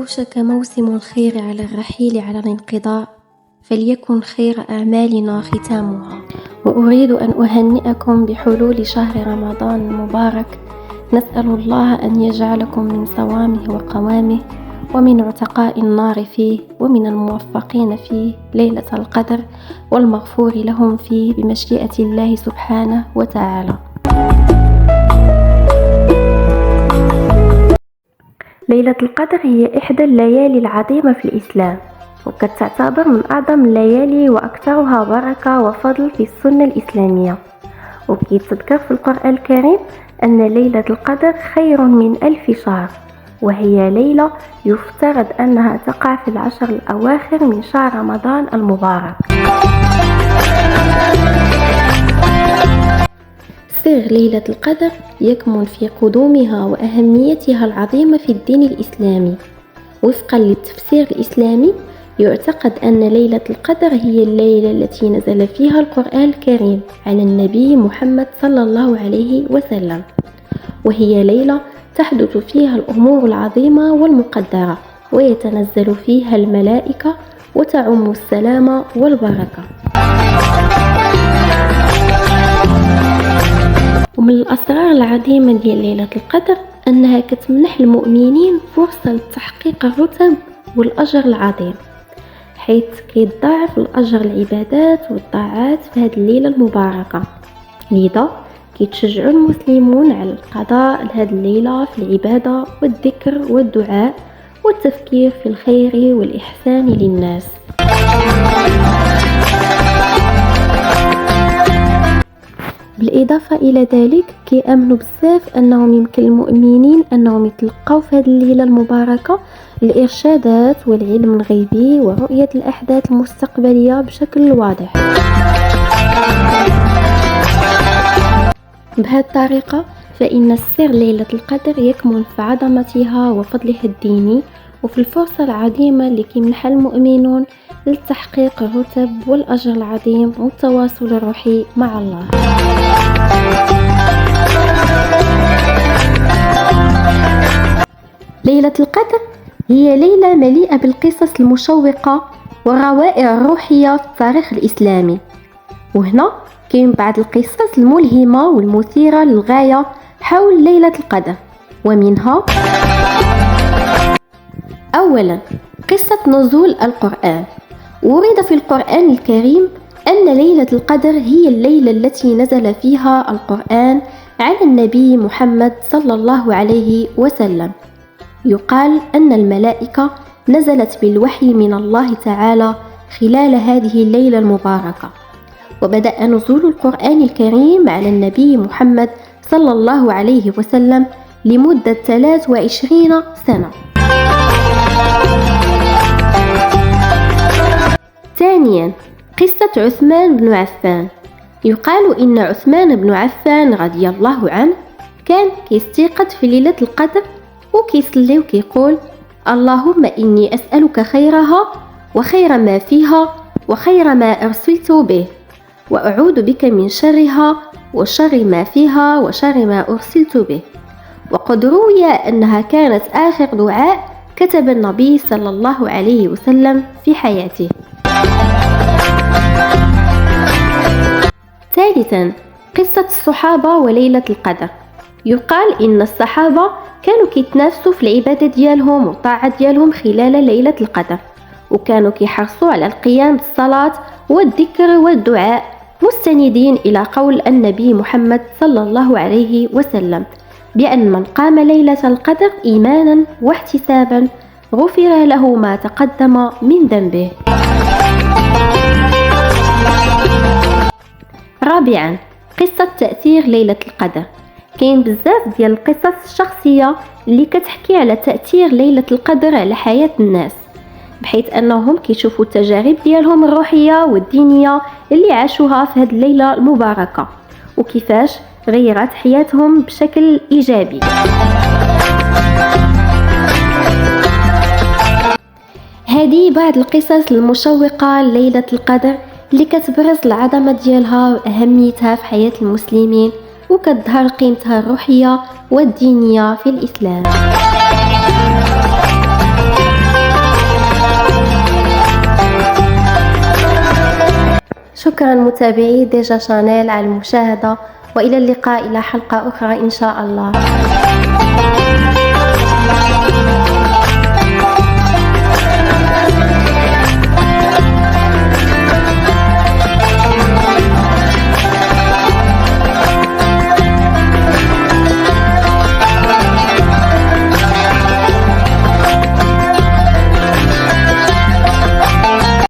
أوشك موسم الخير على الرحيل على الانقضاء، فليكن خير أعمالنا ختامها. وأريد أن أهنئكم بحلول شهر رمضان المبارك. نسأل الله أن يجعلكم من صوامه وقوامه، ومن عتقاء النار فيه، ومن الموفقين فيه ليلة القدر، والمغفور لهم فيه بمشيئة الله سبحانه وتعالى. ليلة القدر هي إحدى الليالي العظيمة في الإسلام، وقد تعتبر من أعظم الليالي وأكثرها بركة وفضل في السنة الإسلامية. وكيتذكر في القرآن الكريم أن ليلة القدر خير من 1000 شهر، وهي ليلة يفترض أنها تقع في العشر الأواخر من شهر رمضان المبارك. سر ليلة القدر يكمن في قدومها وأهميتها العظيمة في الدين الإسلامي. وفقا للتفسير الإسلامي، يعتقد أن ليلة القدر هي الليلة التي نزل فيها القرآن الكريم على النبي محمد صلى الله عليه وسلم، وهي ليلة تحدث فيها الأمور العظيمة والمقدرة، ويتنزل فيها الملائكة وتعم السلام والبركة. ومن الأسرار العظيمة ديال ليلة القدر أنها كتمنح المؤمنين فرصة لتحقيق الرتب والأجر العظيم، حيث كيتضاعف الأجر العبادات والطاعات في هذه الليلة المباركة. لذا كيتشجع المسلمون على القضاء لهذه الليلة في العبادة والذكر والدعاء والتفكير في الخير والإحسان للناس. بالإضافة إلى ذلك كيأمنوا بزاف أنهم يمكن المؤمنين أنهم يتلقوا في هذه الليلة المباركة الإرشادات والعلم الغيبي ورؤية الأحداث المستقبلية بشكل واضح. بهذه الطريقة فإن السر ليلة القدر يكمن في عظمتها وفضلها الديني، وفي الفرصة العظيمة اللي كيمنحها المؤمنون لتحقيق الرتب والأجر العظيم والتواصل الروحي مع الله. ليلة القدر هي ليلة مليئة بالقصص المشوقة والروائع الروحية في التاريخ الإسلامي. وهنا كاين بعض القصص الملهمة والمثيرة للغاية حول ليلة القدر، ومنها: أولا، قصة نزول القرآن. ورد في القرآن الكريم أن ليلة القدر هي الليلة التي نزل فيها القرآن على النبي محمد صلى الله عليه وسلم. يقال أن الملائكة نزلت بالوحي من الله تعالى خلال هذه الليلة المباركة، وبدأ نزول القرآن الكريم على النبي محمد صلى الله عليه وسلم لمدة 23 سنة. ثانيا، قصة عثمان بن عفان. يقال إن عثمان بن عفان رضي الله عنه كان كيستيقظ في ليلة القدر وكيصلي وكيقول: اللهم إني أسألك خيرها وخير ما فيها وخير ما أرسلت به، وأعوذ بك من شرها وشر ما فيها وشر ما أرسلت به. وقد روي أنها كانت آخر دعاء كتب النبي صلى الله عليه وسلم في حياته. ثالثا، قصة الصحابة وليلة القدر. يقال إن الصحابة كانوا كيتنافسوا في العبادة ديالهم والطاعة ديالهم خلال ليلة القدر، وكانوا كيحرصوا على القيام بالصلاة والذكر والدعاء، مستندين إلى قول النبي محمد صلى الله عليه وسلم بأن من قام ليلة القدر إيمانا واحتسابا غفر له ما تقدم من ذنبه. رابعا، قصة تأثير ليلة القدر. كاين بزاف ديال القصص الشخصية اللي كتحكي على تأثير ليلة القدر على حياة الناس، بحيث أنهم كيشوفوا التجارب ديالهم الروحية والدينية اللي عاشوها في هذه الليلة المباركة، وكيفاش غيرت حياتهم بشكل إيجابي. هذه بعض القصص المشوقة لليلة القدر اللي كتبرز العظمة ديالها وأهميتها في حياة المسلمين، وكتظهر قيمتها الروحية والدينية في الإسلام. شكرا متابعي ديجا شانيل على المشاهدة، وإلى اللقاء إلى حلقة أخرى إن شاء الله.